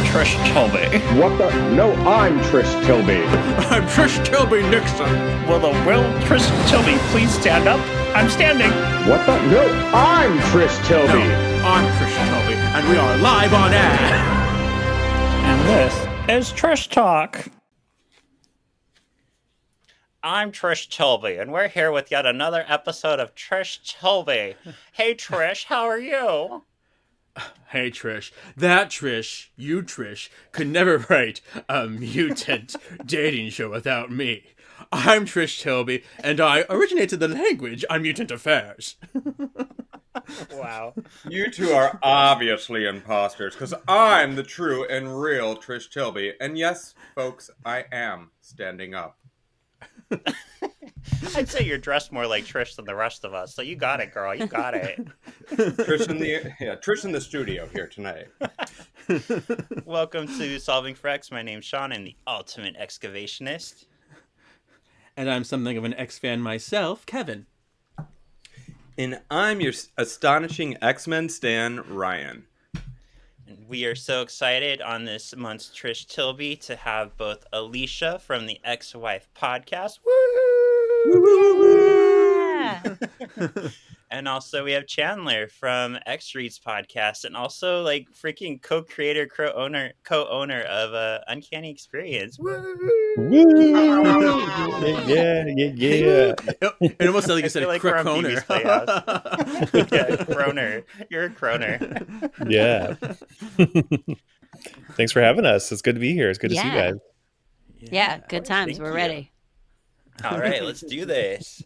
Trish Tilby. What the? No, I'm Trish Tilby. I'm Trish Tilby Nixon. Will Trish Tilby please stand up? I'm standing. What the? No, I'm Trish Tilby. No, I'm Trish Tilby, and we are live on air. And this is Trish Talk. I'm Trish Tilby, and we're here with yet another episode of Trish Tilby. Hey, Trish, how are you? Hey, Trish. That Trish, you Trish, could never write a mutant dating show without me. I'm Trish Tilby, and I originated the language on mutant affairs. Wow. You two are obviously imposters, because I'm the true and real Trish Tilby. And yes, folks, I am standing up. I'd say you're dressed more like Trish than the rest of us, so you got it, girl. You got it. Trish in the studio here tonight. Welcome to Solving for X. My name's Sean. I'm the ultimate excavationist. And I'm something of an X-fan myself, Kevin. And I'm your astonishing X-Men stan, Ryan. And we are so excited on this month's Trish Tilby to have both Alicia from the Ex-Wife podcast. And also we have Chandler from X Reads podcast, and also like freaking co-creator, co-owner of Uncanny Experience. Yeah. It almost sounded like you said like Croner. Yeah, Croner. You're a Croner. Yeah. Thanks for having us. It's good to be here. It's good to see you guys. Yeah, good times. We're ready. All right, let's do this.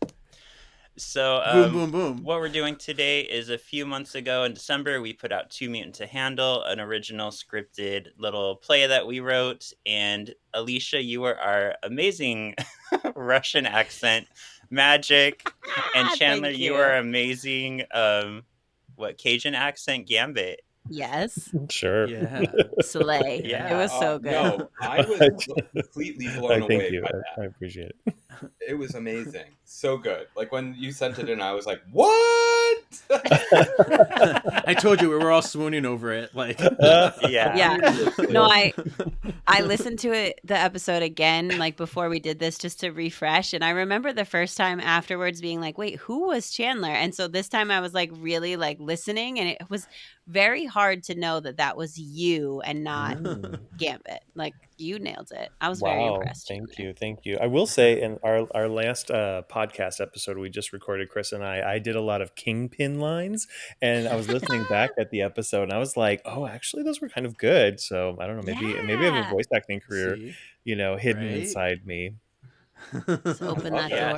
So, Boom, boom, boom. What we're doing today is a few months ago in December, we put out Too Mutant to Handle, an original scripted little play that we wrote. And Alicia, you were our amazing Russian accent Magik, and Chandler, you were amazing, Cajun accent Gambit. Yes. Sure. Yeah. Slay. Yeah. It was so good. No, I was completely blown Thank away you. by that. I appreciate it. It was amazing. So good. Like when you sent it in, I was like, what? I told you we were all swooning over it. Like, Yeah. No, I listened to the episode again, like before we did this, just to refresh. And I remember the first time afterwards being like, wait, who was Chandler? And so this time I was like really like listening, and it was very hard to know that was you and not Gambit. Like you nailed it. I was very impressed. Thank you. I will say in our last podcast episode we just recorded, Chris and I did a lot of Kingpin lines, and I was listening back at the episode and I was like, oh, actually those were kind of good. So I don't know, maybe I have a voice acting career, hidden inside me. Let's open that door.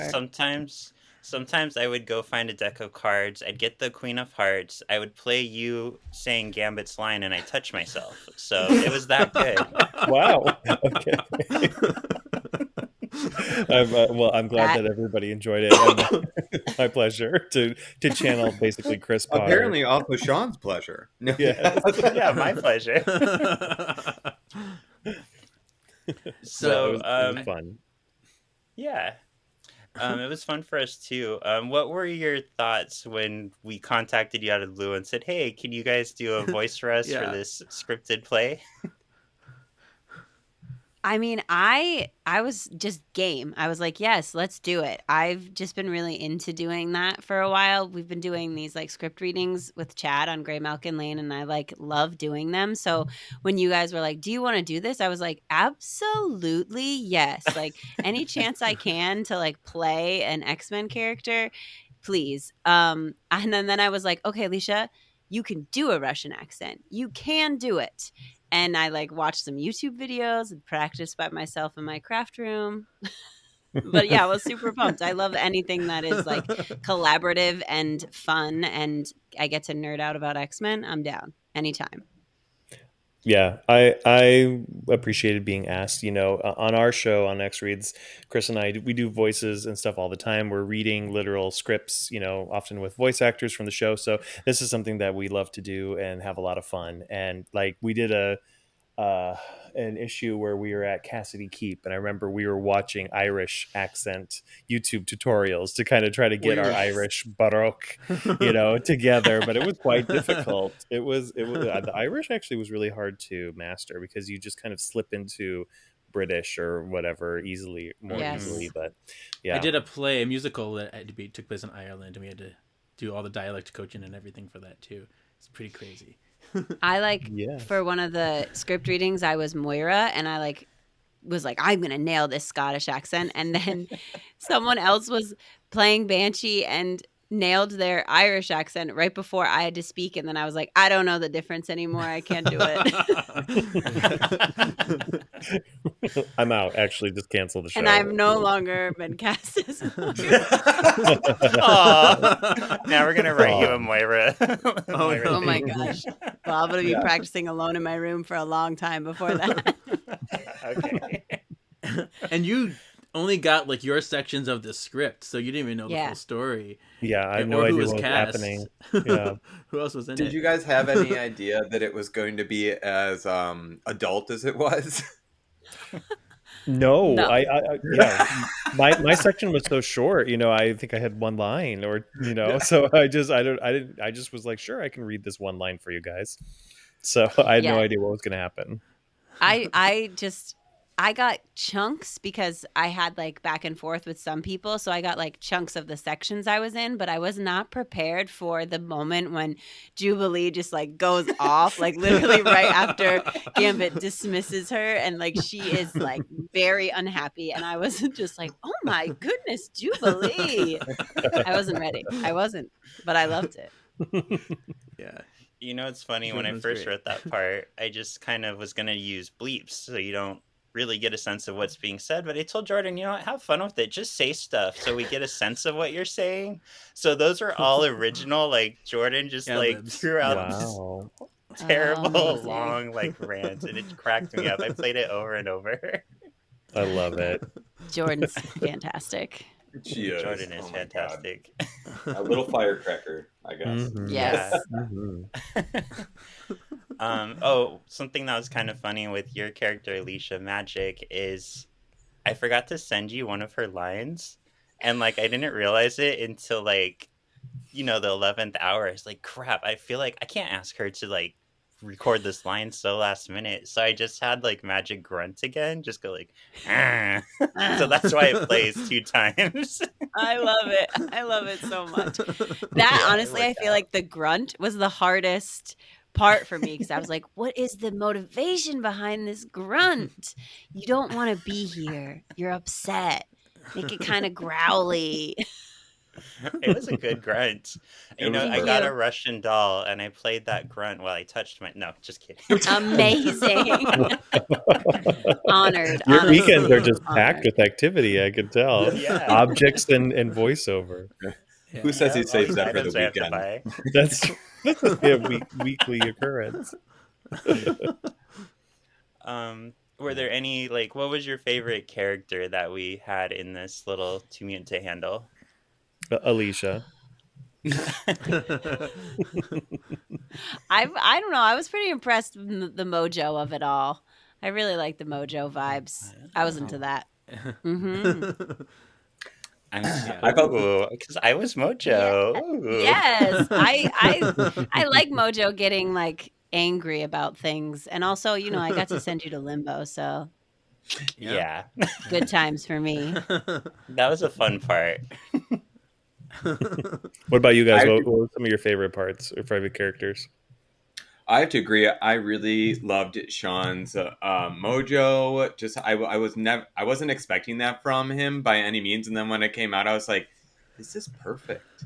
Sometimes I would go find a deck of cards. I'd get the Queen of Hearts. I would play you saying Gambit's line, and I touch myself. So it was that good. Wow. Okay. I'm glad that everybody enjoyed it. My pleasure to channel basically Chris Potter. Apparently also Sean's pleasure. Yeah, my pleasure. So it was fun. Yeah. It was fun for us too. What were your thoughts when we contacted you out of the blue and said, hey, can you guys do a voice for us for this scripted play? I mean, I was just game. I was like, yes, let's do it. I've just been really into doing that for a while. We've been doing these like script readings with Chad on Grey Malkin Lane, and I like love doing them. So when you guys were like, do you want to do this? I was like, absolutely yes. Like any chance I can to like play an X-Men character, please. And then I was like, okay, Alicia, you can do a Russian accent. You can do it. And I like watched some YouTube videos and practiced by myself in my craft room. But yeah, I was super pumped. I love anything that is like collaborative and fun, and I get to nerd out about X-Men. I'm down anytime. Yeah, I appreciated being asked. On our show on X Reads, Chris and I, we do voices and stuff all the time. We're reading literal scripts, often with voice actors from the show. So this is something that we love to do and have a lot of fun. And like we did a an issue where we were at Cassidy Keep, and I remember we were watching Irish accent YouTube tutorials to kind of try to get our Irish baroque, together, but it was quite difficult. The Irish actually was really hard to master because you just kind of slip into British or whatever more easily. But yeah, I did a musical that took place in Ireland, and we had to do all the dialect coaching and everything for that too. It's pretty crazy. I for one of the script readings, I was Moira, and I was like, I'm gonna nail this Scottish accent, and then someone else was playing Banshee and nailed their Irish accent right before I had to speak, and then I was like, I don't know the difference anymore. I can't do it. I'm out. Actually, just cancel the show. And I've no longer been cast as Moira. Now we're gonna write you a Moira. Oh my gosh. Well, I'm gonna be practicing alone in my room for a long time before that. Okay. And you only got your sections of the script, so you didn't even know the full story. Yeah, I have no idea what was cast. happening. Yeah. Who else was in it? Did you guys have any idea that it was going to be as adult as it was? No. My section was so short. I think I had one line, or so I just was like, sure, I can read this one line for you guys. So I had no idea what was going to happen. I got chunks because I had back and forth with some people. So I got chunks of the sections I was in, but I was not prepared for the moment when Jubilee just goes off, literally right after Gambit dismisses her. And she is very unhappy. And I was just oh my goodness, Jubilee. I wasn't ready. I wasn't, but I loved it. Yeah. It's funny, when I first wrote that part, I just kind of was going to use bleeps so you don't really get a sense of what's being said, but I told Jordan, have fun with it, just say stuff so we get a sense of what you're saying. So those are all original. Jordan just threw out this terrible long rant, and it cracked me up. I played it over and over. I love it. Jordan's fantastic. Jordan is fantastic. A little firecracker, I guess. Mm-hmm. Yes. Something that was kind of funny with your character, Alicia Magik, is I forgot to send you one of her lines, and I didn't realize it until the 11th hour. It's crap, I feel like I can't ask her to record this line so last minute, so I just had Magik grunt again, just go ah. So that's why it plays 2 times. I love it so much. That honestly, I feel like the grunt was the hardest part for me, because I was like, what is the motivation behind this grunt? You don't want to be here, you're upset, make it kind of growly. It was a good grunt. I got a Russian doll, and I played that grunt while I touched my... No, just kidding. Amazing. Honored. Your honestly. weekends are just packed with activity, I could tell. Yeah. Objects and voiceover. Yeah. Who says he saves that for the Items I have to weekend? buy. That's a weekly occurrence. Were there any, what was your favorite character that we had in this little Too Mutant to handle? Alicia. I don't know. I was pretty impressed with the mojo of it all. I really like the mojo vibes. I was into that. Mm-hmm. I felt because I was Mojo. Yes, I like Mojo getting angry about things, and also I got to send you to Limbo, so yeah, good times for me. That was a fun part. What about you guys? What were some of your favorite parts or favorite characters? I have to agree. I really loved Sean's mojo. Just I wasn't expecting that from him by any means, and then when it came out, I was like, "This is perfect."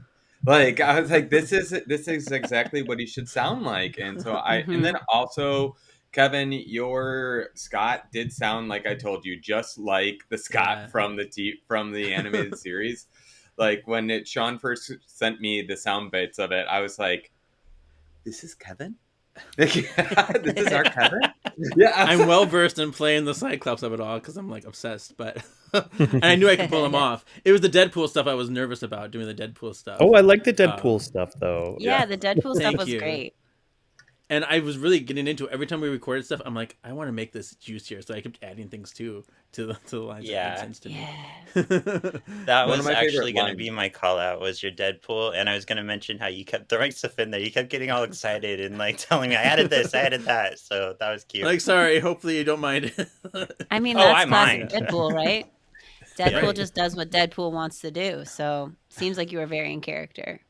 I was like, "This is exactly what he should sound like." And so and then also, Kevin, your Scott did sound like I told you, just like the Scott from the animated series. When Sean first sent me the sound bites of it, I was like, "This is Kevin." This is our Kevin. Yeah, I'm well versed in playing the Cyclops of it all because I'm obsessed, but and I knew I could pull him off. It was the Deadpool stuff I was nervous about, doing the Deadpool stuff. Oh, I like the Deadpool stuff though. Yeah, the Deadpool stuff was great. And I was really getting into it. Every time we recorded stuff, I'm like, I want to make this juicier. So I kept adding things too to the lines that made sense to me. That One of was my favorite actually going to lines. be my call out was your Deadpool, and I was going to mention how you kept throwing stuff in there. You kept getting all excited and like telling me I added this, I added that. So that was cute. Like, sorry, hopefully you don't mind. I mean, Oh, that's I classic mind. Deadpool, right? Deadpool Right. just does what Deadpool wants to do. So seems like you were very in character.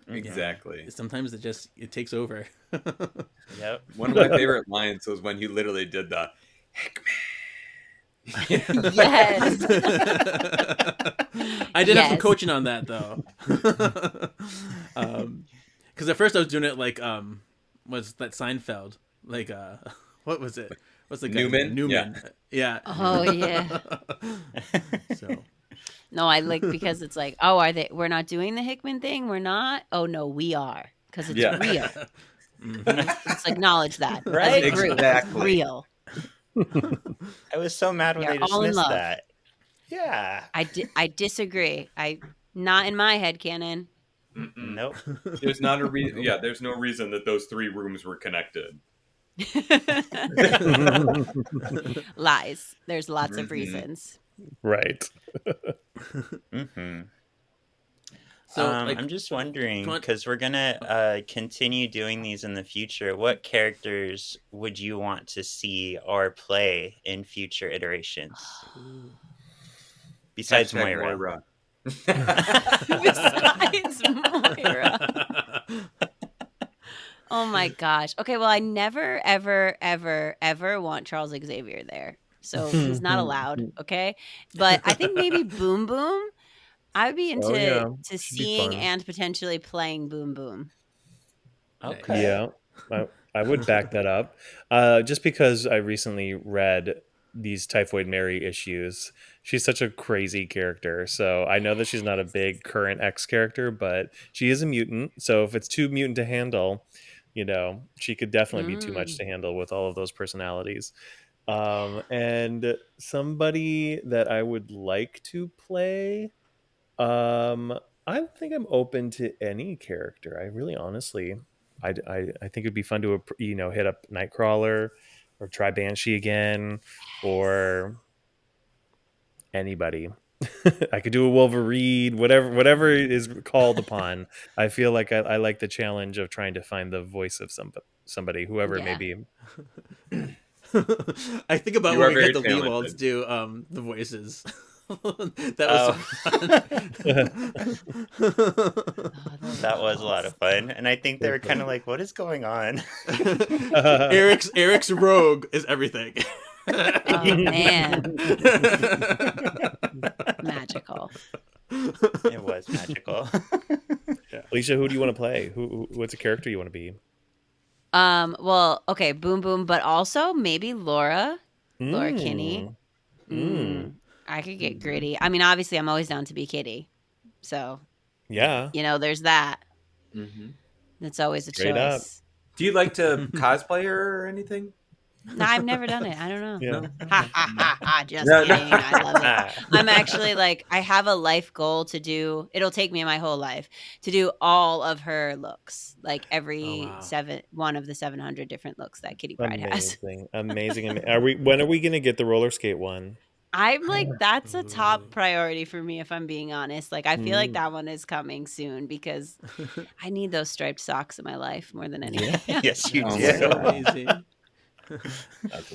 Exactly. Sometimes it takes over. Yep. One of my favorite lines was when he literally did the Hickman. Yes. I did have some Yes. coaching on that though. Because at first I was doing it like was that Seinfeld, like what was it? What's the guy's Newman? name? Newman. Yeah. Oh yeah. So No, I like because it's like, oh, we're not doing the Hickman thing? We're not? Oh no, we are. Because it's Yeah. real. Let's acknowledge that. Right? As a group. Exactly. Real. I was so mad when You're they all in dismissed love. that. Yeah. I disagree. Not in my head canon. Nope. There's not a reason. Yeah, there's no reason that those three rooms were connected. Lies. There's lots of Mhm. reasons. Right. Mm-hmm. So, like, I'm just wondering, come on. because we're gonna continue doing these in the future. What characters would you want to see or play in future iterations? Besides Hashtag Moira. Besides Moira. Oh my gosh. Okay, well, I never, ever, ever, ever want Charles Xavier there. So he's not allowed, okay? But I think maybe Boom Boom. I would be into yeah. to Should be seeing fun. and potentially playing Boom Boom. Okay. Yeah, I would back that up. Just because I recently read these Typhoid Mary issues. She's such a crazy character. So I know that she's not a big current X character, but she is a mutant. So if it's too mutant to handle, she could definitely be too much to handle with all of those personalities. And somebody that I would like to play, I think I'm open to any character. I really, honestly, I think it'd be fun to hit up Nightcrawler or try Banshee again, or anybody. I could do a Wolverine, whatever is called upon. I feel like I like the challenge of trying to find the voice of somebody, whoever it may be. I think about You when are we had very the Lee Walds talented. do the voices. That was so fun. That was a lot of fun. And I think they were kind of like, what is going on? Eric's rogue is everything. Oh man. Magical. It was magical. Alicia, who do you want to play? What's a character you want to be? Well, okay, Boom Boom, but also maybe Laura Kinney. I could get gritty. I mean, obviously, I'm always down to be Kitty. So, Yeah. There's that. Mm-hmm. That's always a Straight up. choice. Do you like to cosplay her or anything? No, I've never done it. I don't know. Yeah. Ha ha ha ha. Just No, no. kidding. I love it. I'm actually I have a life goal to do. It'll take me my whole life to do all of her looks, like every one of the 700 different looks that Kitty Pryde has. Amazing. When are we going to get the roller skate one? I'm that's a top priority for me, if I'm being honest. I feel like that one is coming soon because I need those striped socks in my life more than anything. Yes, you Oh do. my So God. amazing.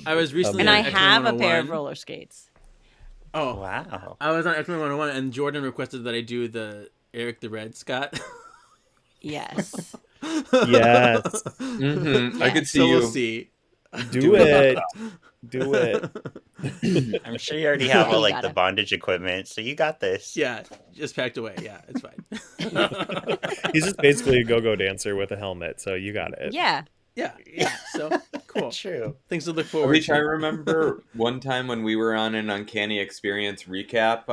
I was recently And on I X-Men have a pair of 101. roller skates. Oh, Wow. I was on X-Men 101 and Jordan requested that I do the Eric the Red Scott. Yes. Yes. Mm-hmm. I Yeah. could see So you. we'll see. Do it. Do it. I'm sure you already have Yeah, all you the got it. bondage equipment, so you got this. Yeah, just packed away. Yeah, it's fine. He's just basically a go-go dancer with a helmet, so you got it. Yeah. Yeah. So cool. True. Things to look forward Alicia, I to. remember one time when we were on an Uncanny Experience recap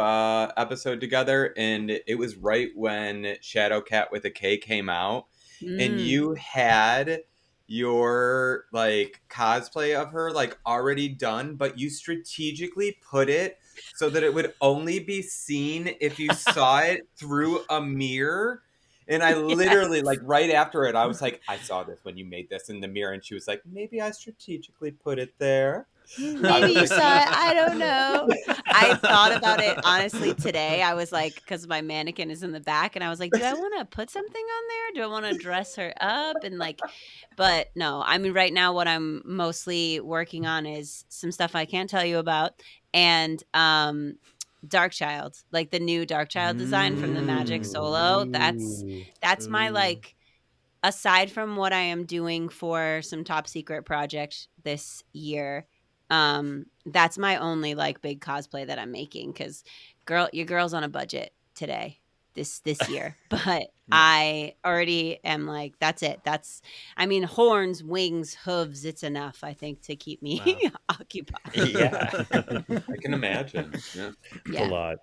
episode together, and it was right when Shadowcat with a K came out, and you had your cosplay of her already done, but you strategically put it so that it would only be seen if you saw it through a mirror. And I literally, like, right after it, I was like, I saw this when you made this in the mirror. And she was like, maybe I strategically put it there. Maybe you saw it. I don't know. I thought about it honestly today. I was like, because my mannequin is in the back, and I was like, do I want to put something on there? Do I want to dress her up? And like, but no, I mean, right now, what I'm mostly working on is some stuff I can't tell you about, and Dark Child, like the new Dark Child design from the Magic Solo. That's my like. Aside from what I am doing for some top secret project this year, that's my only like big cosplay that I'm making, because your girl's on a budget today this year. But I already am like, that's it. I mean, horns, wings, hooves, it's enough, I think, to keep me occupied. Yeah. I can imagine. Yeah. It's a lot.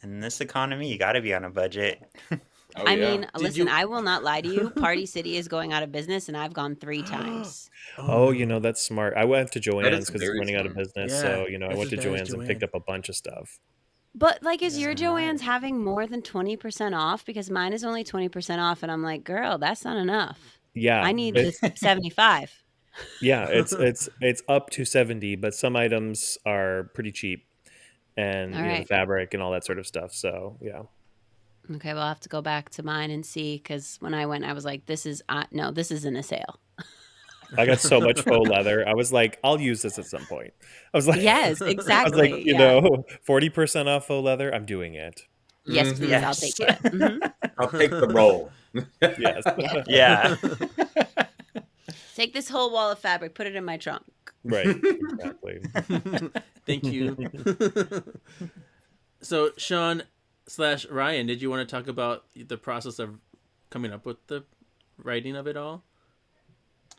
In this economy, you got to be on a budget. Oh, I yeah. mean, listen, I will not lie to you. Party City is going out of business, and I've gone 3 times. Oh, that's smart. I went to That Joann's is because it's very running out of smart. business. Yeah, So, I that's went to as bad as Joann's and picked Joann. up a bunch of stuff. But like, is your Smart. Joann's having more than 20% off? Because mine is only 20% off, and I'm like, girl, that's not enough. Yeah. I need this 75. Yeah, it's up to 70, but some items are pretty cheap, and All the right. fabric and all that sort of stuff. So, yeah. Okay, well, I'll have to go back to mine and see, because when I went, I was like, this isn't a sale. I got so much faux leather. I was like, I'll use this at some point. I was like, Yes, I was exactly. like, Yeah. 40% off faux leather. I'm doing it. Yes, please. I'll Yes. take it. Mhm. I'll take the role. Yes. Yeah. Yeah. Take this whole wall of fabric, put it in my trunk. Right. Exactly. Thank you. So, Sean/Ryan, did you want to talk about the process of coming up with the writing of it all?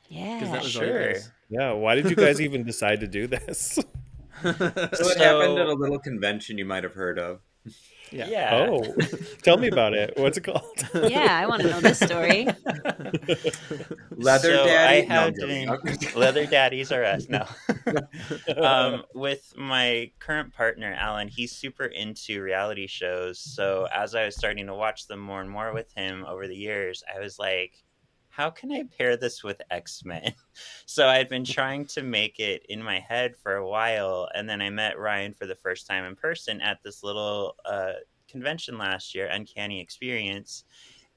Yeah. That was all you Sure. guys. Yeah. Why did you guys even decide to do this? So it happened at a little convention you might have heard of. Yeah. Oh, tell me about it. What's it called? Yeah, I want to know this story. Leather So Daddy? I No, I'm have joking. been leather daddies are us now. With my current partner Alan, he's super into reality shows. So as I was starting to watch them more and more with him over the years, I was like, how can I pair this with X-Men? So I had been trying to make it in my head for a while, and then I met Ryan for the first time in person at this little convention last year, Uncanny Experience.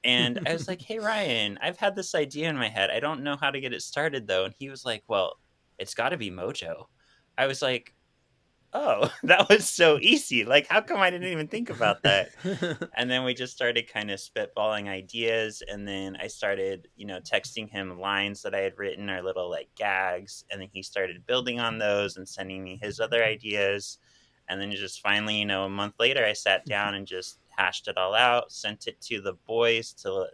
And I was like, hey, Ryan, I've had this idea in my head. I don't know how to get it started, though. And he was like, well, it's got to be Mojo. I was like, oh, that was so easy. Like, how come I didn't even think about that? And then we just started kind of spitballing ideas. And then I started, texting him lines that I had written or little like gags. And then he started building on those and sending me his other ideas. And then just finally, a month later, I sat down and just hashed it all out, sent it to the boys to,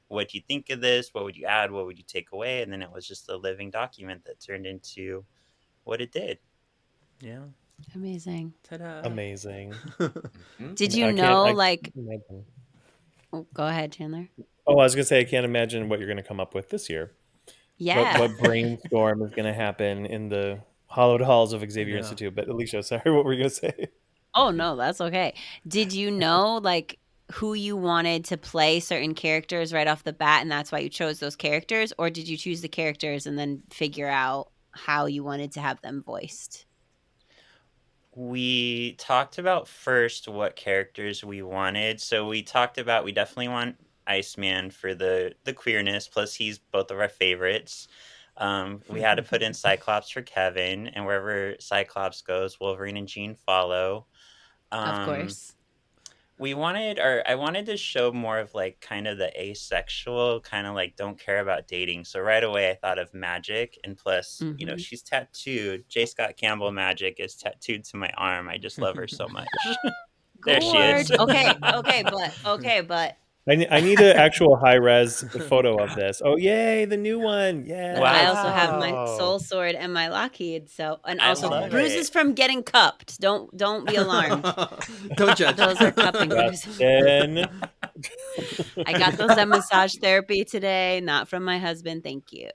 what do you think of this? What would you add? What would you take away? And then it was just a living document that turned into what it did. Yeah. Amazing. Ta-da. Amazing. Did you I can't- know, I like, can't imagine. oh, go ahead, Chandler. Oh, I was gonna say I can't imagine what you're gonna come up with this year. Yeah. What brainstorm is gonna happen in the hallowed halls of Xavier Yeah. Institute? But Alicia, sorry, what were you gonna say? Oh, no, that's okay. Did you know, like, who you wanted to play certain characters right off the bat, and that's why you chose those characters? Or did you choose the characters and then figure out how you wanted to have them voiced? We talked about first what characters we wanted. So we talked about we definitely want Iceman for the queerness, plus he's both of our favorites. We had to put in Cyclops for Kevin, and wherever Cyclops goes, Wolverine and Jean follow. Of course. I wanted to show more of like kind of the asexual, kind of like don't care about dating. So right away I thought of Magik, and plus, Mhm. she's tattooed. J. Scott Campbell Magik is tattooed to my arm. I just love her so much. There she is. Okay, but I need an actual high res photo of this. Oh, yay, the new one! Yeah. Wow. I also have my soul sword and my Lockheed. So, and I also love bruises it. from getting cupped. Don't be alarmed. Don't judge. Those are cupping bruises. Then I got those at massage therapy today, not from my husband. Thank you.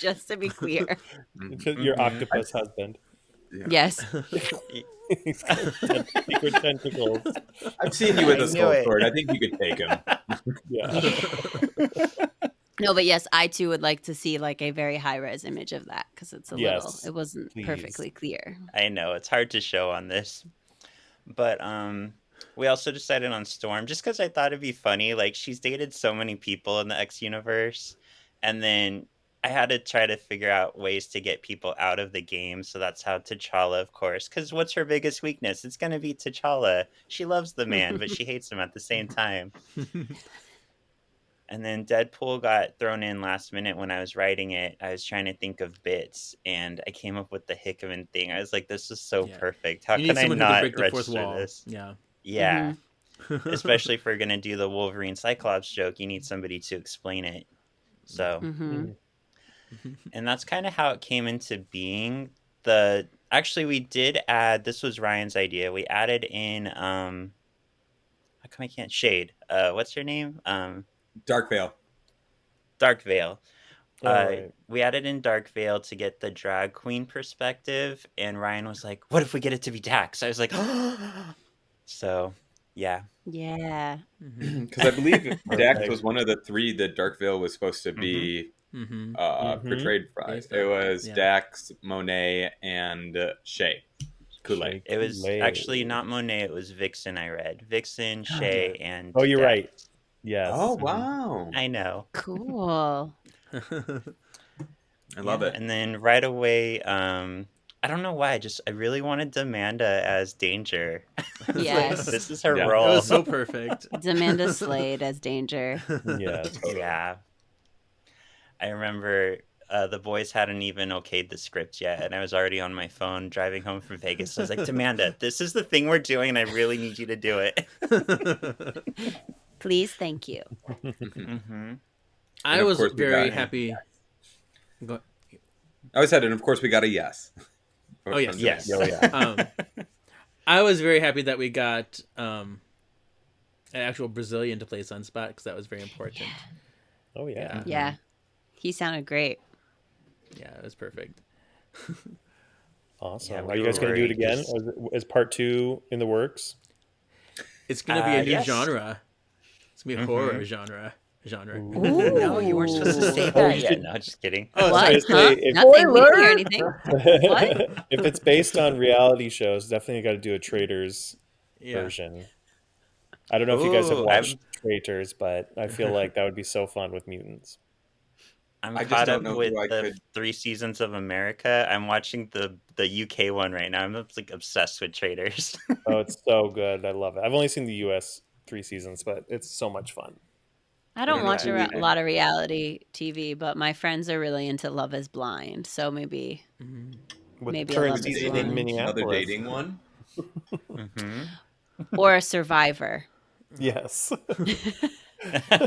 Just to be clear. your octopus husband. Yes. He's got secret tentacles. I've seen you with I a knew skull it. sword. I think you could take him. Yeah. No, but yes, I too would like to see like a very high res image of that because it's a little. Yes, It wasn't please. perfectly clear. I know it's hard to show on this, but we also decided on Storm just because I thought it'd be funny. Like she's dated so many people in the X universe, and then I had to try to figure out ways to get people out of the game. So that's how T'Challa, of course, because what's her biggest weakness? It's gonna be T'Challa. She loves the man, but she hates him at the same time. And then Deadpool got thrown in last minute when I was writing it. I was trying to think of bits, and I came up with the Hickman thing. I was like, "This is so Yeah. perfect. How You can need I someone who can not break the fourth register wall. this?" Yeah. Yeah, especially if we're gonna do the Wolverine Cyclops joke, you need somebody to explain it. So, Hmm. and that's kind of how it came into being. Actually, we did add. This was Ryan's idea. We added in. How come I can't shade? What's your name? Dark Veil. Dark Veil. Oh, right. We added in Dark Veil to get the drag queen perspective, and Ryan was like, "What if we get it to be Dax?" I was like, so yeah. Yeah. Because I believe Dax Perfect. was one of the three that Dark Veil was supposed to be Mm-hmm. portrayed by. Based It on, was yeah. Dax, Monet, and Shay. Kool-Aid. It was Kool-Aid. actually not Monet, it was Vixen. I read Vixen, Shay, and Oh, you're Dax. right. Yes. Oh, wow. I know. Cool. I love Yeah, it. and then right away, I don't know why, I really wanted Demanda as Danger. It's like, Yes. this is her Yeah. It role. was so perfect. Demanda Slade as Danger. Yeah. Totally. Yeah. I remember the boys hadn't even okayed the script yet, and I was already on my phone driving home from Vegas. I was like, Demanda, this is the thing we're doing, and I really need you to do it. Please, thank you. Hmm. I of was course we very got- happy. Go, I always said, and of course we got a yes. Oh, yes. Yes. Oh, yeah. I was very happy that we got an actual Brazilian to play Sunspot because that was very important. Oh, yeah. Yeah. He sounded great. Yeah, it was perfect. Awesome. Yeah, Are we you guys were going to do it worried, again? just- Is part 2 in the works? It's gonna be a new yes. genre. It's gonna be a Mhm. horror genre. No, you weren't supposed to say Oh, that you yet. should- No, just kidding. Oh, What? sorry. Seriously, Huh? if- Nothing. We didn't hear anything. What? If it's based on reality shows, definitely got to do a Traitors Yeah. version. I don't know if you guys have Ooh, watched Traitors, but I feel like that would be so fun with mutants. I'm I just caught don't up know who with I the could- 3 seasons of America. I'm watching the UK one right now. I'm like obsessed with Traders. Oh, it's so good. I love it. I've only seen the US 3 seasons, but it's so much fun. I don't don't watch know. a lot of reality TV, but my friends are really into Love is Blind. So maybe With Maybe the a current Love is season Blind. in Minneapolis. Another dating one. Hmm. or a Survivor. Yes.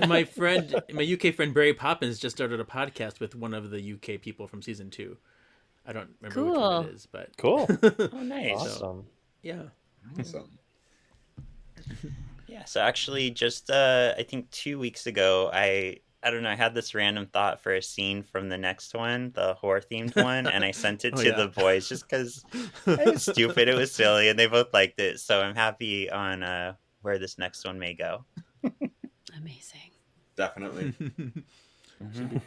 my UK friend Barry Poppins just started a podcast with one of the UK people from season 2. I don't remember which one Cool. it is, but Cool. Oh, nice. Awesome. yeah. Awesome. Yeah, so actually just I think 2 weeks ago I don't know, I had this random thought for a scene from the next one, the horror themed one, and I sent it Oh, to yeah. the boys just because it was stupid, it was silly, and they both liked it. So I'm happy on where this next one may go. Amazing. Definitely.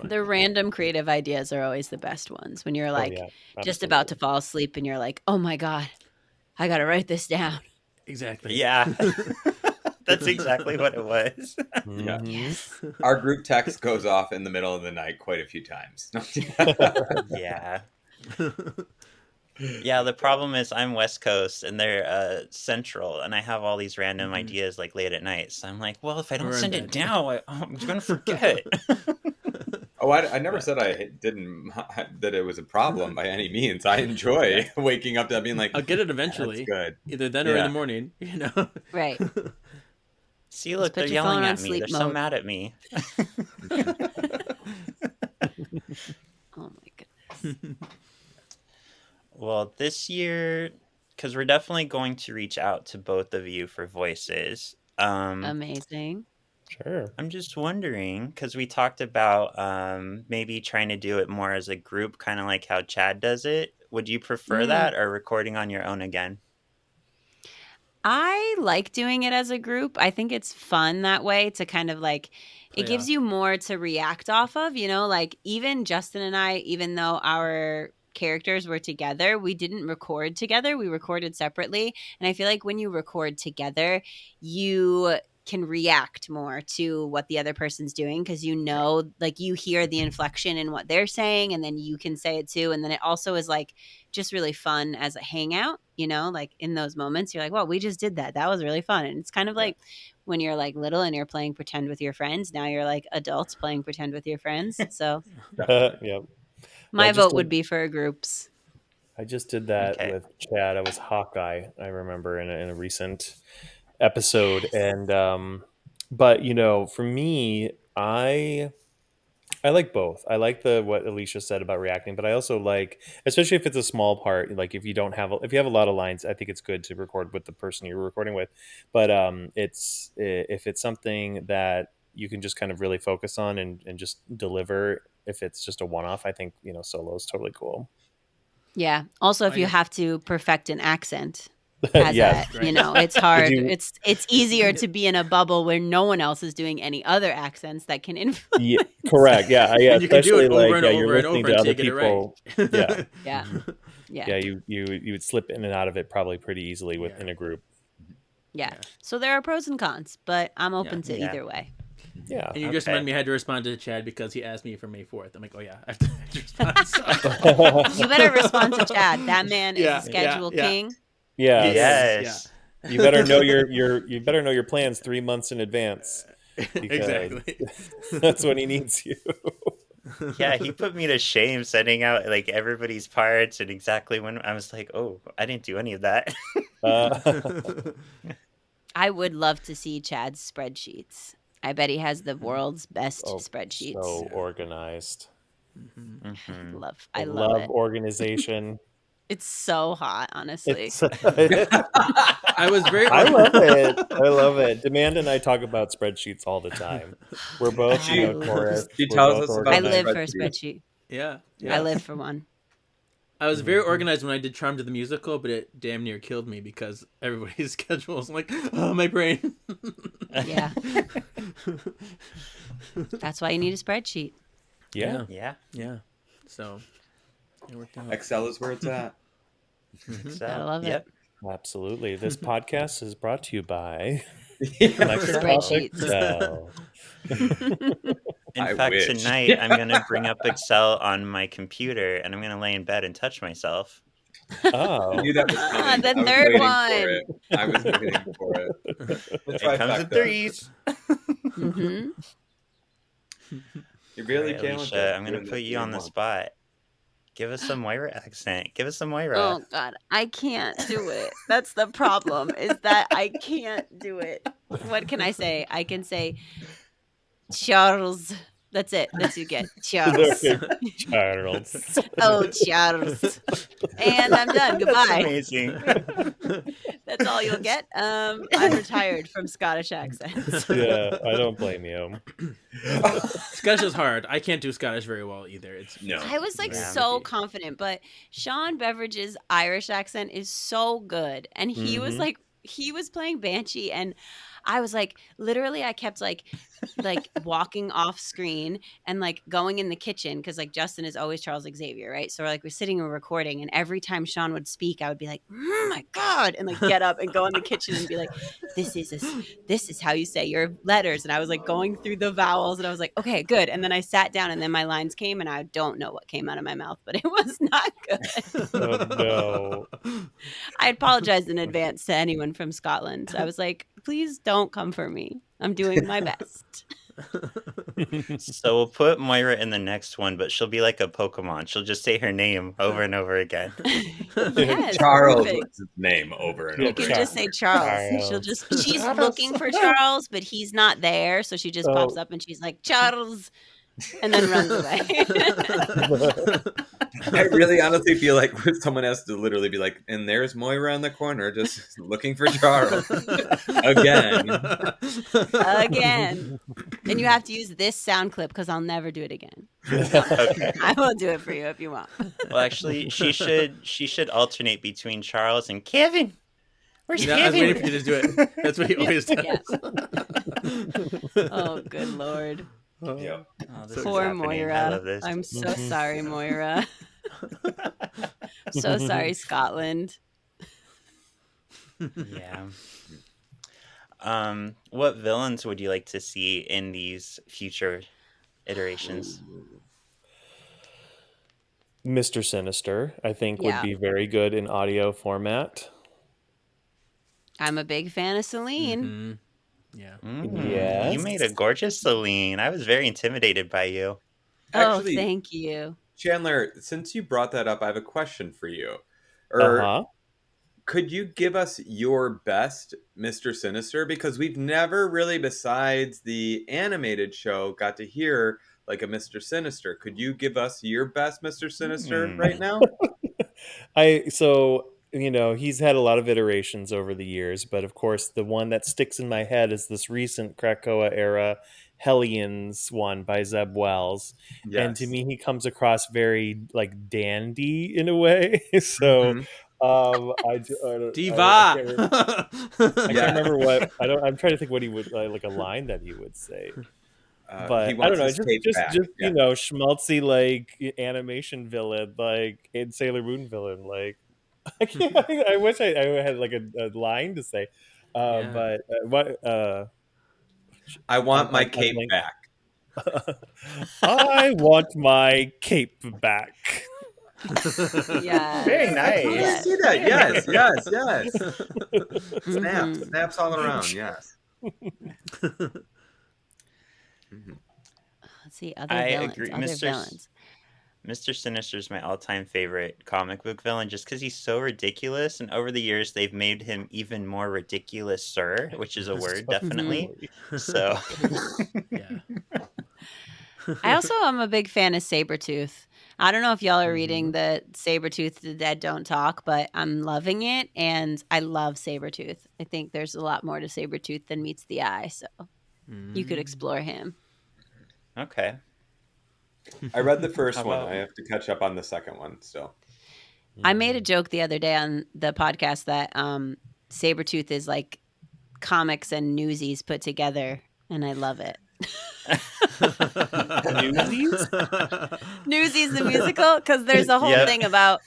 The random creative ideas are always the best ones when you're like yeah, just absolutely. about to fall asleep and you're like, oh my God, I got to write this down. Exactly. Yeah. That's exactly what it was. Yeah. Mhm. Yes. Our group text goes off in the middle of the night quite a few times. Yeah. Yeah, the problem is I'm West Coast and they're Central, and I have all these random ideas like late at night. So I'm like, well, if I don't We're in send it bed. down, I'm gonna forget. Oh, I never said I didn't that it was a problem by any means. I enjoy waking up to being like, I'll get it eventually. That's good. Either then or in Yeah. the morning, you know. Right. See, look, put they're your yelling phone on at me. sleep They're so mode. mad at me. Oh my goodness. Well, this year, because we're definitely going to reach out to both of you for voices. Amazing. Sure. I'm just wondering, because we talked about maybe trying to do it more as a group, kind of like how Chad does it. Would you prefer Yeah. that or recording on your own again? I like doing it as a group. I think it's fun that way to kind of like it Play gives off. you more to react off of, like even Justin and I, even though our characters were together, we didn't record together. We recorded separately. And I feel like when you record together, you can react more to what the other person's doing because like you hear the inflection in what they're saying and then you can say it too. And then it also is like just really fun as a hangout, like in those moments you're like, well, we just did that. That was really fun. And it's kind of like when you're like little and you're playing pretend with your friends. Now you're like adults playing pretend with your friends. So Yep. my I just vote would did, be for groups. I just did that Okay. with Chad. I was Hawkeye. I remember in a recent episode, and but for me, I like both. I like what Alicia said about reacting, but I also like, especially if it's a small part, like if you have a lot of lines, I think it's good to record with the person you're recording with. But if it's something that you can just kind of really focus on and just deliver, if it's just a one-off, I think solo is totally cool. Yeah. Also, if I you guess. have to perfect an accent as Yes. Right. it's hard. you- It's easier to be in a bubble where no one else is doing any other accents that can influence. Yeah, correct. Yeah. And you can do Especially it over like and you're over and listening over to other until you get it right. people. Yeah. Yeah. Mhm. Yeah. Yeah. You would slip in and out of it probably pretty easily Yeah. within a group. Yeah. Yeah. So there are pros and cons, but I'm open to Yeah. either way. Yeah. And you just Okay. reminded me I had to respond to Chad because he asked me for May 4th. I'm like, oh yeah, I have to respond. You better respond to Chad. That man Yeah, is a schedule yeah. king. Yeah. Yes. You better know you better know your plans 3 months in advance because Exactly. that's when he needs you. Yeah, he put me to shame sending out like everybody's parts and exactly when I was like, oh, I didn't do any of that. I would love to see Chad's spreadsheets. I bet he has the world's best spreadsheets. So organized. Mhm. I I love love it. organization. It's so hot, honestly. I was very. I love it. I love it. Demand and I talk about spreadsheets all the time. We're both She notorious. She We're tells both us about I organized. live for a spreadsheets. spreadsheet. Yeah. I live for one. I was very organized when I did Charmed the Musical, but it damn near killed me because everybody's schedules. I'm like, oh, my brain. Yeah. That's why you need a spreadsheet. Yeah. Yeah. Yeah. So it worked out. Excel is where it's at. So, I love yep. Absolutely. This podcast is brought to you by Spreadsheets. Excel. In I fact, wish. tonight I'm going to bring up Excel on my computer and I'm going to lay in bed and touch myself. Oh. I knew that was coming. The I was third waiting one. For it. I was waiting for it. It comes in threes. Hmm. You're really All right, talented. Alicia, I'm going Doing to put this you on the one. spot. Give us some Moira accent. Give us some Moira. Oh God, I can't do it. That's the problem. Is that I can't do it. What can I say? I can say Charles. That's it. That's you get Charles. Charles. Oh, Charles. And I'm done. That's Goodbye. amazing. That's all you'll get. I'm retired from Scottish accents. Yeah, I don't blame you. Scottish is hard. I can't do Scottish very well either. It's No. I was like Yeah. so confident, but Sean Beveridge's Irish accent is so good. And he was Mhm. like, he was playing Banshee, and I was like, literally, I kept like walking off screen and like going in the kitchen because like Justin is always Charles Xavier, right? So we're sitting and recording, and every time Sean would speak, I would be like, oh my God, and like get up and go in the kitchen and be like, this is how you say your letters. And I was like going through the vowels, and I was like, okay, good. And then I sat down, and then my lines came, and I don't know what came out of my mouth, but it was not good. Oh, no. I apologized in advance to anyone from Scotland. I was like, please don't come for me. I'm doing my best. So we'll put Moira in the next one, but she'll be like a Pokemon. She'll just say her name over and over again. Yes, Charles perfect. was his name over and Yeah, You over. can again. just say Charles. Charles. She's looking for Charles, but he's not there. So she just pops Oh. up and she's like, Charles, and then runs away. I really honestly feel like someone has to literally be like, and there's Moira in the corner just looking for Charles. Again. Again. And you have to use this sound clip because I'll never do it again. Okay. I will do it for you if you want. Well, actually, she should alternate between Charles and Kevin. Where's I was waiting for Hibbing? you to do it. That's what he always does. Yeah. Oh, good lord. Yep. Oh, this So is Poor happening. I Moira. love this. I'm so Mhm. sorry, Moira. So sorry, Scotland. Yeah. What villains would you like to see in these future iterations? Mr. Sinister, I think, would Yeah. be very good in audio format. I'm a big fan of Celine. Mhm. Yeah. You made a Yes. gorgeous Celine. I was very intimidated by you. Oh, Actually, thank you. Chandler, since you brought that up, I have a question for you. Uh Or huh. could you give us your best Mr. Sinister? Because we've never really, besides the animated show, got to hear like a Mr. Sinister. Could you give us your best Mr. Sinister right Hmm. now? He's had a lot of iterations over the years, but of course the one that sticks in my head is this recent Krakoa era Hellions one by Zeb Wells. And to Yes. me he comes across very like dandy in a way. So Mhm. I Diva. can't Yeah. remember what I'm trying to think what he would like a line that he would say. He But I don't wants know, his cape back. just Yeah. schmaltzy like animation villain, like in Sailor Moon villain. Like I can't. I wish I had like a line to say, Yeah. but what? I want my I'm cape blank. back. I want my cape back. Yeah. Very I totally nice. see that. Yes, yes, yes. Snaps, Mhm. snaps all around. Yes. Mhm. Let's see, other I villains. agree. Other villains. Mr. Sinister is my all-time favorite comic book villain just because he's so ridiculous, and over the years they've made him even more ridiculous, sir, which is a word, definitely. So, Yeah. I also am a big fan of Sabretooth. I don't know if y'all are reading Mhm. the Sabretooth The Dead Don't Talk, but I'm loving it, and I love Sabretooth. I think there's a lot more to Sabretooth than meets the eye, so you could Mm. explore him. okay. I read the first How one. about I have to catch up on the second one still. I made a joke the other day on the podcast that Sabretooth is like comics and Newsies put together, and I love it. Newsies? Newsies the musical, because there's a whole Yep. thing about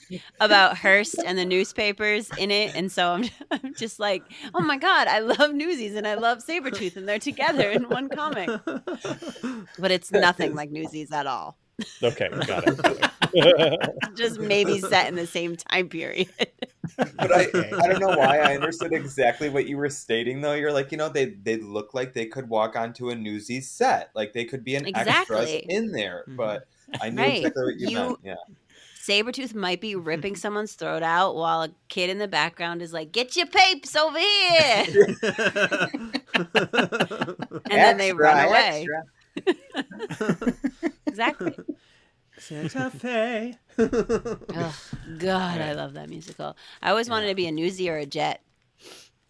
Hearst and the newspapers in it, and so I'm just like, oh my god, I love Newsies and I love Sabretooth, and they're together in one comic, but it's nothing like Newsies at all. Okay, got it. Just maybe set in the same time period. But I don't know why I understood exactly what you were stating though. You're like, they look like they could walk onto a Newsies set. Like they could be an extras Exactly. in there. Mhm. But I knew Right. exactly what you meant. Yeah. Sabretooth might be ripping someone's throat out while a kid in the background is like, get your papes over here. And then they run away. Exactly. Santa Fe. Oh, God, I love that musical. I always wanted to be a newsie or a jet,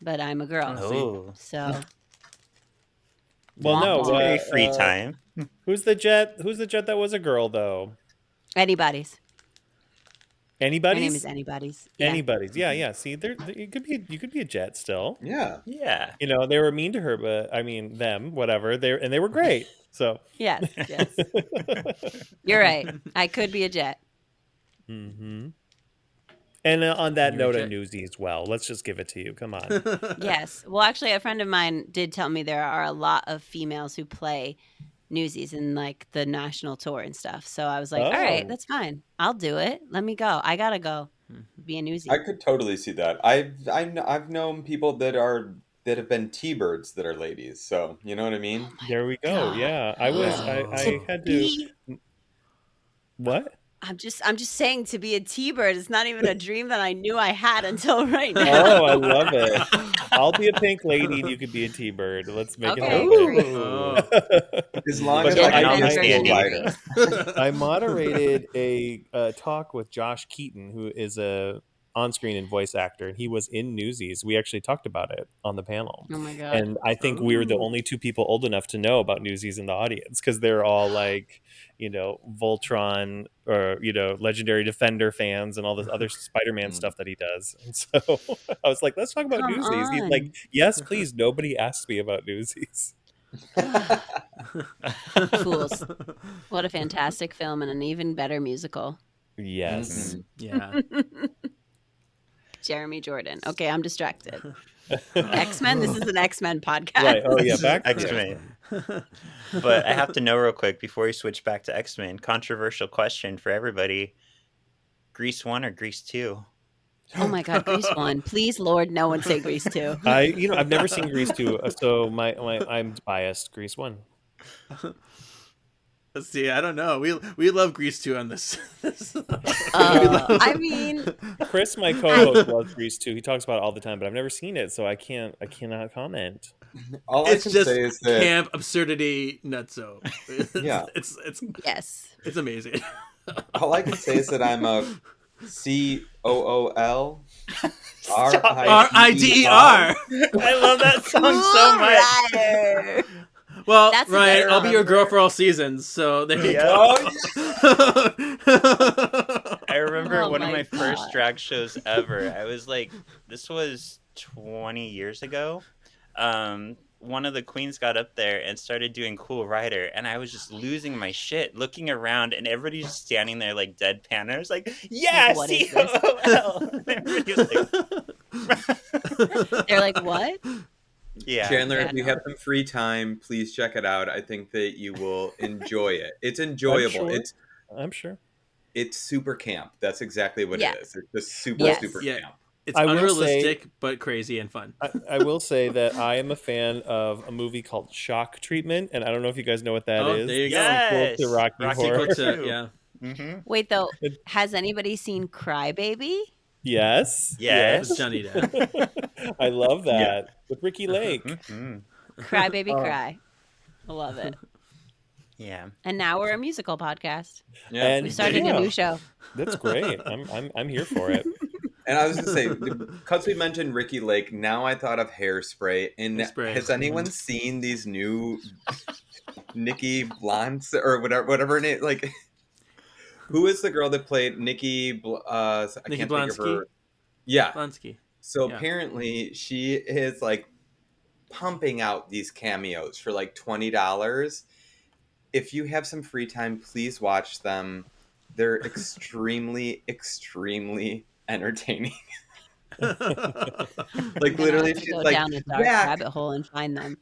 but I'm a girl. Oh, So, Well, no. It's very free time. Who's the jet? Who's the jet that was a girl though? anybody's. Her name Anybody's? is Anybody's. Yeah. Anybody's. Yeah. See, you could be a jet still. Yeah. Yeah. They were mean to her, but I mean them, whatever. They were great. So. Yes. You're right. I could be a jet. Mm-hmm. And on that You're a note, a jet. Newsies. Well, let's just give it to you. Come on. Yes. Well, actually, a friend of mine did tell me there are a lot of females who play Newsies in like the national tour and stuff. So I was like, all right, Oh. that's fine. I'll do it. Let me go. I gotta go be a newsie. I could totally see that. I've known people that have been T-birds that are ladies. So you know what I mean? There we go. God. Yeah, I had to. Be- What? I'm just saying, to be a T-bird is not even a dream that I knew I had until right now. Oh, I love it. I'll be a pink lady and you could be a T-bird. Let's make Okay, it happen. As long But as no, I can I be a understand school you. rider. I moderated a talk with Josh Keaton, who is a on-screen and voice actor, and he was in Newsies. We actually talked about it on the panel. Oh my god. And I think we were the Ooh. only two people old enough to know about Newsies in the audience, because they're all like, Voltron or, Legendary Defender fans and all this other Spider-Man stuff that he does. And so I was like, let's talk about Come Newsies. He's like, on. yes, please. Nobody asked me about Newsies. Fools. What a fantastic film and an even better musical. Yes. Yeah. Jeremy Jordan. Okay, I'm distracted. X-Men? This is an X-Men podcast. Right. Oh, yeah. Back to X-Men. But I have to know real quick before we switch back to X-Men. Controversial question for everybody: Grease 1 or Grease 2? Oh my god, Grease 1. Please, Lord, no one say Grease 2. I've never seen Grease 2, so I'm biased. Grease 1. Let's see. I don't know. We love Grease 2 on this. I mean, Chris, my co-host, loves Grease 2. He talks about it all the time, but I've never seen it, so I cannot comment. All It's I can just say is that camp absurdity nutso. Yeah. It's yes. it's amazing. all I can say is that I'm a COOL RIDER. I love that song so much. Rider. Well, That's a Ryan, better I'll be your girl number. for all seasons. So there you Yeah. go. I remember Oh one of my my first God. drag shows ever. I was like, this was 20 years ago. One of the queens got up there and started doing Cool Rider, and I was just losing my shit, looking around, and everybody's just standing there like deadpan. And I was like, yeah, What is this? COOL. And everybody was like, They're like, what? yeah. Chandler, Yeah, if you no. have some free time, please check it out. I think that you will enjoy it. It's enjoyable. sure. I'm sure. It's super camp. That's exactly what Yeah. it is. It's just super Yes. Yeah. camp. It's I will unrealistic but crazy and fun. I will say that I am a fan of a movie called Shock Treatment, and I don't know if you guys know what that is. There you go. Yes. Sequel to Rocky Horror. Sequel to, yeah. Mm-hmm. Wait, though, has anybody seen Crybaby? Yes. Yes. With Johnny Depp. I love that. With Ricky Lake. Mm-hmm. Crybaby Oh. Cry. I love it. Yeah. And now we're a musical podcast. Yeah. And We started a new show. That's great. I'm here for it. And I was going to say, because we mentioned Ricky Lake, now I thought of Hairspray. And Hairspray. has anyone seen these new Nikki Blondes or whatever her name? Like, who is the girl that played Nikki? I Nikki can't think of Blonsky? her. Yeah. Blonsky. So Yeah. apparently she is like pumping out these cameos for like $20. If you have some free time, please watch them. They're extremely, extremely entertaining. Like I'll literally, have to she's go like, down a dark Zach, rabbit hole and find them.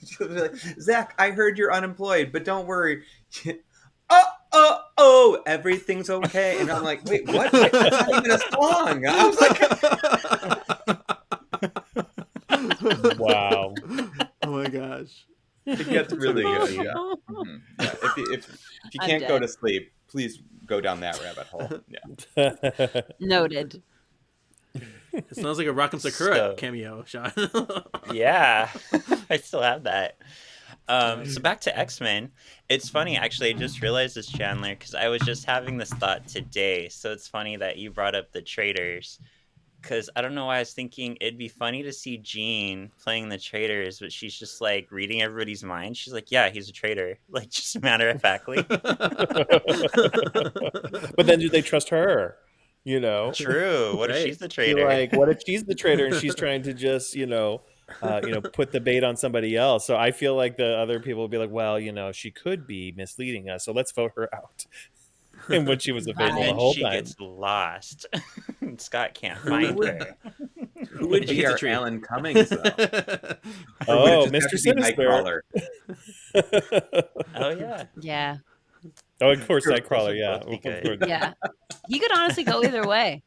she'll be like, Zach, I heard you're unemployed, but don't worry. Everything's okay. And I'm like, wait, what? That's not even a song. I was like, Wow. Oh my gosh. it gets really good. Yeah. Mhm. Yeah. If you I'm can't go dead. to sleep, please go down that rabbit hole. Yeah. Noted. It sounds like a Rock'em Sakura So- cameo, Sean. Yeah. I still have that. So back to X-Men. It's funny, actually, I just realized this, Chandler, because I was just having this thought today. So it's funny that you brought up the traitors. Because I don't know why I was thinking it'd be funny to see Jean playing the traitors, but she's just like reading everybody's mind. She's like, yeah, he's a traitor. Like, just matter of factly. But then do they trust her? True. What if Right. she's the You're traitor? like, what if she's the traitor and she's trying to just, put the bait on somebody else? So I feel like the other people will be like, well, she could be misleading us, so let's vote her out. And when she was And available the then whole she time. gets lost. Scott can't find her. Who would It's be a our treat. Alan Cummings, though? Oh, Or would it just Mr. have to be Sinister. Nightcrawler? Oh, yeah. Yeah. Oh, of course, Sure, Nightcrawler, yeah. both be good. Yeah. He could honestly go either way.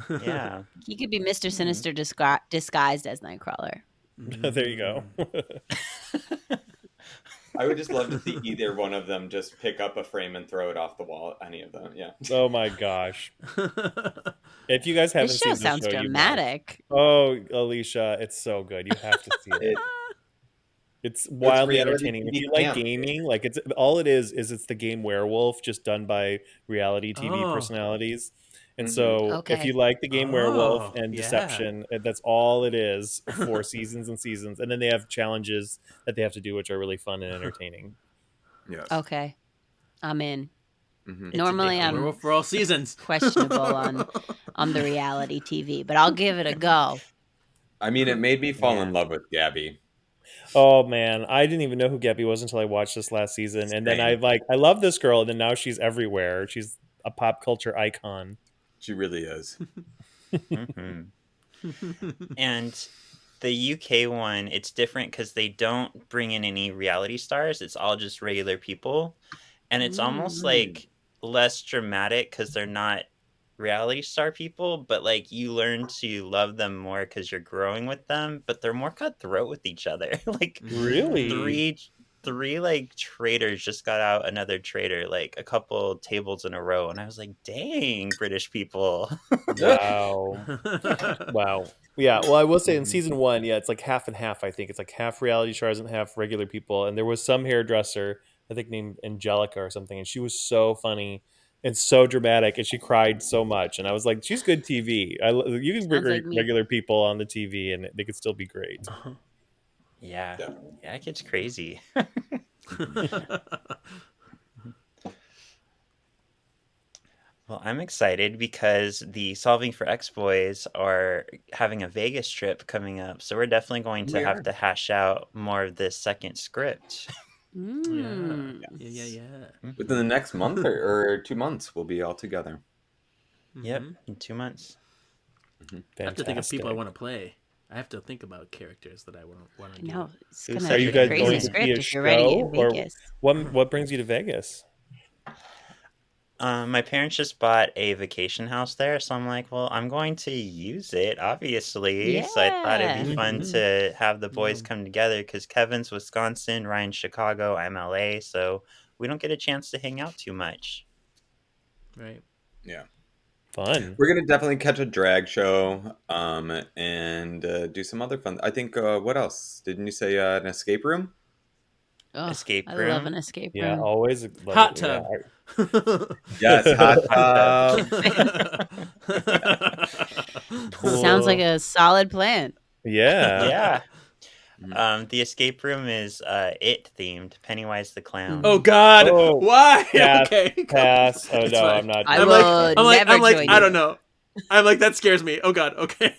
Yeah. He could be Mr. Sinister disguised as Nightcrawler. There you go. I would just love to see either one of them just pick up a frame and throw it off the wall. Any of them, yeah. Oh my gosh. If you guys haven't This seen show the sounds show, you must. dramatic. Oh, Alicia, it's so good. You have to see it. It- It's wildly reality entertaining. If TV you like camp. gaming, like it's the game Werewolf, just done by reality TV Oh. personalities. And Mhm. so if Okay. you like the game Werewolf Oh, and yeah. Deception, that's all it is for seasons and seasons. And then they have challenges that they have to do, which are really fun and entertaining. Yes. Okay. I'm in. Mhm. It's Normally addicting. I'm Werewolf for all seasons. questionable on the reality TV, but I'll give it a go. I mean, it made me fall Yeah. in love with Gabby. Oh man, I didn't even know who Gabby was until I watched this last season. And then Same. I love this girl, and then now she's everywhere. She's a pop culture icon. She really is. Mhm. And the UK one, it's different because they don't bring in any reality stars. It's all just regular people. And it's almost like less dramatic because they're not reality star people, but like you learn to love them more because you're growing with them, but they're more cutthroat with each other. Like Really? three like traders just got out another trader like a couple tables in a row, and I was like, dang, British people. Wow. Wow. Yeah, well, I will say in Mhm. season 1, yeah, it's like half and half, I think. It's like half reality stars and half regular people. And there was some hairdresser, I think named Angelica or something, and she was so funny and so dramatic, and she cried so much. And I was like, she's good TV. You can bring Sounds like me. regular people on the TV, and they could still be great. Yeah. Definitely. Yeah, it gets crazy. Well, I'm excited because the Solving for X Boys are having a Vegas trip coming up. So we're definitely going to We have are. to hash out more of this second script. Mm. Yeah. Within the next month or 2 months, we'll be all together. Yep, in 2 months. I have to think of people I Fantastic. want to play. I have to think about characters that I want I to do. know. It's Who's gonna Are such be you a a guys good crazy going to one? see script a if you're ready show, in or Vegas. what brings you to Vegas? My parents just bought a vacation house there, so I'm like, well, I'm going to use it, obviously. So I thought it'd be Yeah. fun Mhm. to have the boys come together because Kevin's Wisconsin, Ryan's Chicago, I'm LA, so we don't get a chance to hang out too much. Right. Yeah. Fun. We're gonna definitely catch a drag show, and do some other fun. I think. What else? Didn't you say an escape room? Oh, Escape I love room. an escape Yeah, room. always love Hot it. Yeah. tub. Yes, hot Hot tub. Sounds like Pool. a solid plan. Yeah. Yeah. Mhm. The escape room is it themed, Pennywise the Clown. Oh God! Oh, Why? pass, Okay, pass. Oh it's no, fine. I'm not I doing will that. never join I you. don't know. I'm like that scares me. Oh God. Okay.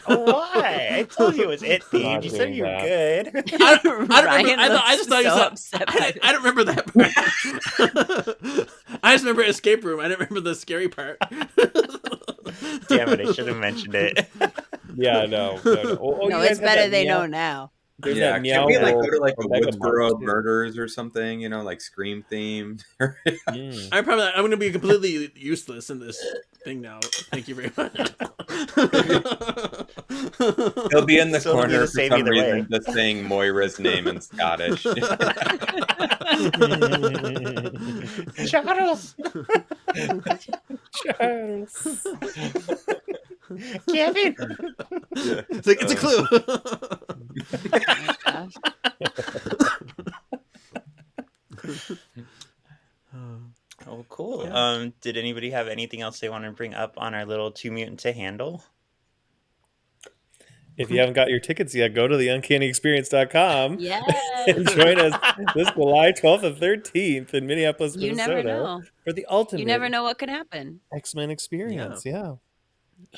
Why? I told you it was it themed. Not You said doing you were that. good. I don't remember. Ryan I looks just thought you so said. upset by I don't remember that part. I just remember escape room. I didn't remember the scary part. Damn it! I should have mentioned it. Yeah, no. Oh, No, you it's guys have better that they meow. know now. There's Yeah, that can Meow we like go Wolf to like a Omega Mart Woodsboro too. murders or something? You know, like Scream themed. Mm. I'm going to be completely useless in this thing now. Thank you very much. He'll be in the Still be corner the for same some either way. reason, just saying Moira's name in Scottish. Charles, Charles. Kevin. It's like it's a clue. Oh my gosh. Oh, cool. Yeah. Did anybody have anything else they want to bring up on our little Two Mutant to handle? If you haven't got your tickets yet, go to the uncannyexperience.com Yes. and join us this July 12th and 13th in Minneapolis, You never Minnesota know. for the You never ultimate know what could happen. X-Men experience. Yeah.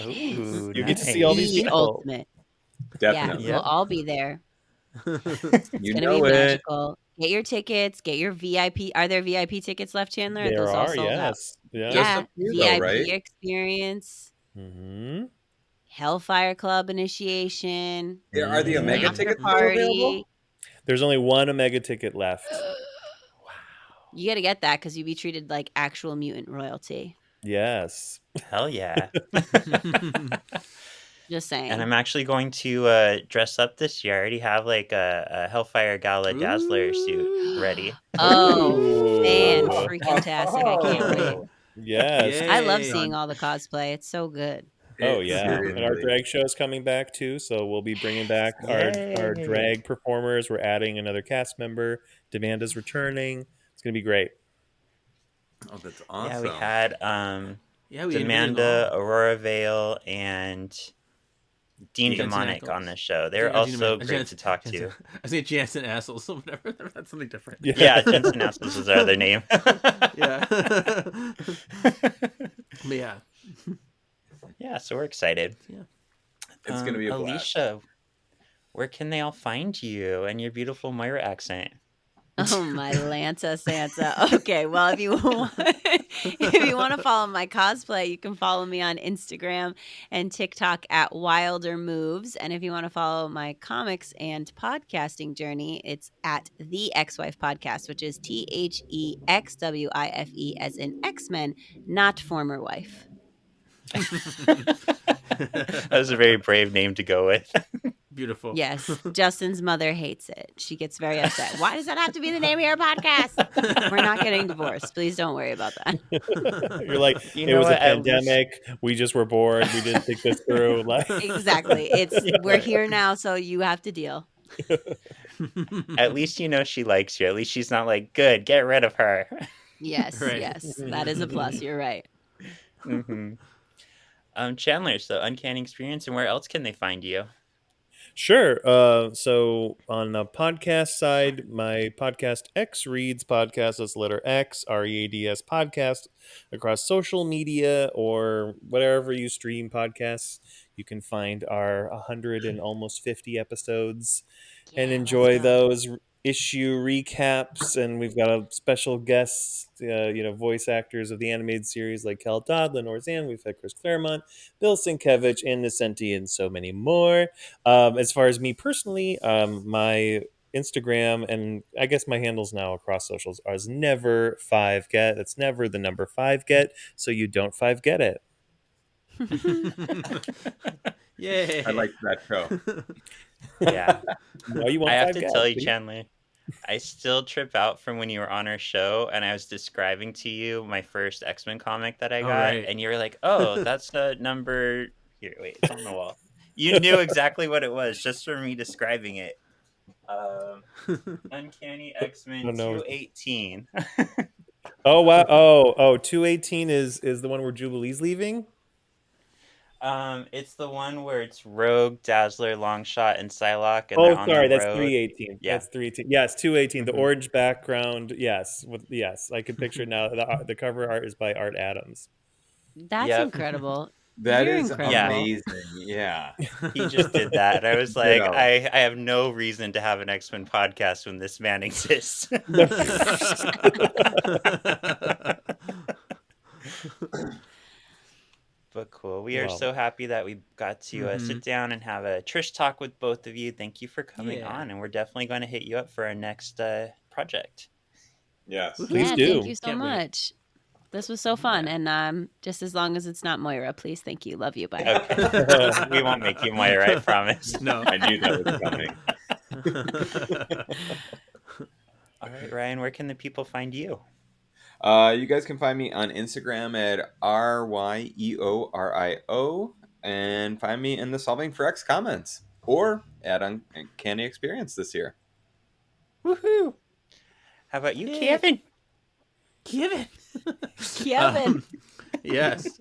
Ooh, You get to see all these The people. ultimate. Definitely. Yeah, we'll all be there. It's You gonna know be it. magical. Get your tickets. Get your VIP. Are there VIP tickets left, Chandler? Are There those all are, sold out? yes. Yeah. Just Yeah, a few though, VIP right? experience, Mm-hmm. Hellfire Club initiation, Yeah, are the Mhm. Omega after tickets still available? party. There's only one Omega ticket left. You got to get that because you'd be treated like actual mutant royalty. Yes. hell yeah. Just saying. And I'm actually going to dress up this year. I already have like a Hellfire Gala Dazzler suit ready. Oh, Ooh. fan freaking tastic! I can't wait. Yes. I love Yay. seeing all the cosplay. It's so good. Oh It yeah, and our seriously- drag show is coming back too, so we'll be bringing back our Yay. drag performers. We're adding another cast member. Demanda's returning. It's gonna be great. Oh, that's awesome. Yeah, we had Yeah, we Amanda, Aurora Vale, and Dean Jensen Demonic Ackles. on the show. They're Or Gina also Man- great to talk Jensen- to. I say Jansen Assholes, so whatever. That's something different. Yeah, Jensen Assholes is their other name. Yeah. But yeah. Yeah, so we're excited. Yeah. It's gonna be a blast. Alicia, where can they all find you and your beautiful Moira accent? Oh my Lanta Santa. Okay, well if you want to follow my cosplay, you can follow me on Instagram and TikTok at Wilder Moves. And if you want to follow my comics and podcasting journey, it's at the Ex-Wife Podcast, which is THEXWIFE as in X-Men, not former wife. That was a very brave name to go with. Beautiful. Yes, Justin's mother hates it. She gets very upset. Why does that have to be the name of your podcast? We're not getting divorced. Please don't worry about that. You're like, You it know was a what, at least- pandemic. We just were bored. We didn't think this through. Like, Exactly. We're here now, so you have to deal. At least you know she likes you. At least she's not like, good, get rid of her. Yes, Right. yes. That is a plus. You're right. hmm Chandler, so Uncanny Experience, and where else can they find you? sure. So on the podcast side, my podcast X Reads podcast, that's letter X, READS podcast, across social media or wherever you stream podcasts. You can find our 100 and almost 50 episodes and Yeah, enjoy let's go. those issue recaps. And we've got a special guests, voice actors of the animated series like Kel Dodd, Lenore Zan. We've had Chris Claremont, Bill Sienkiewicz, Ann Nesenti, and so many more. As far as me personally, my Instagram and I guess my handles now across socials are never 5get. That's never the number 5get, so you don't 5get it. Yay. I like that show. Yeah. No, you won't I have to 5get. tell you, See? Chandler, I still trip out from when you were on our show and I was describing to you my first X-Men comic that I got, right. and you were like, oh, that's the number. Here, wait, it's on the wall. You knew exactly what it was just from me describing it. Uncanny X-Men Oh, no. 218. Oh wow! Oh, 218 is the one where Jubilee's leaving. It's the one where it's Rogue, Dazzler, Longshot, and Psylocke, and Oh, they're on sorry, the that's road. 318. Yeah. That's 318. Yes, 218. Mhm. The orange background. Yes, yes, I can picture it now. The cover art is by Art Adams. That's Yep. incredible. That You're is incredible. amazing. Yeah. He just did that. And I was like, Ditto. I have no reason to have an X-Men podcast when this man exists. But cool. We are Wow. so happy that we got to sit down and have a Trish talk with both of you. Thank you for coming Yeah. on. And we're definitely going to hit you up for our next project. Yes. Please yeah, do. thank you so Can't wait. much. This was so fun. And just as long as it's not Moira, please. Thank you. Love you. Bye. Okay. We won't make you Moira, I promise. No. I knew that was coming. All right, Ryan, where can the people find you? You guys can find me on Instagram at RYEORIO and find me in the Solving for X comments or at Uncanny Experience this year. Woohoo! How about you, Yay. Kevin? Kevin. Kevin. Yes.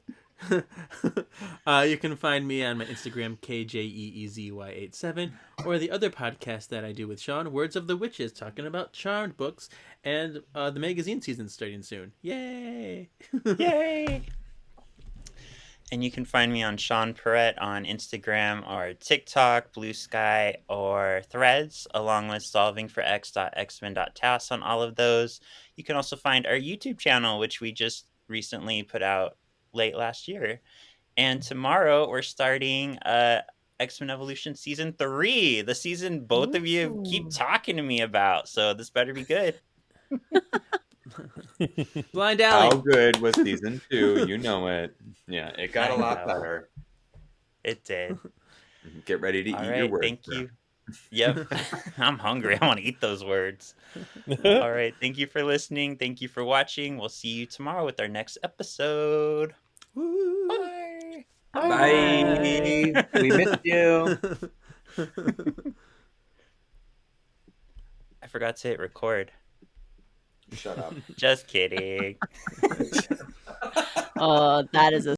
You can find me on my Instagram, KJEEZY87, or the other podcast that I do with Sean, Words of the Witches, talking about charmed books, and the magazine season's starting soon. Yay! Yay! And you can find me on Sean Perrette on Instagram or TikTok, Blue Sky, or Threads, along with solvingforx.xmen.tas on all of those. You can also find our YouTube channel, which we just recently put out late last year. And tomorrow we're starting X-Men Evolution Season 3, the season both of you keep talking to me about. So this better be good. Blind How Alley. good was season 2? You know it. Yeah, it got a I lot know. better. It did. Get ready to All eat right, your words. thank bro. you. Yep. I'm hungry. I want to eat those words. All right. Thank you for listening. Thank you for watching. We'll see you tomorrow with our next episode. Woo. Bye. Bye. We missed you. I forgot to hit record. Shut up. Just kidding. Oh, that is a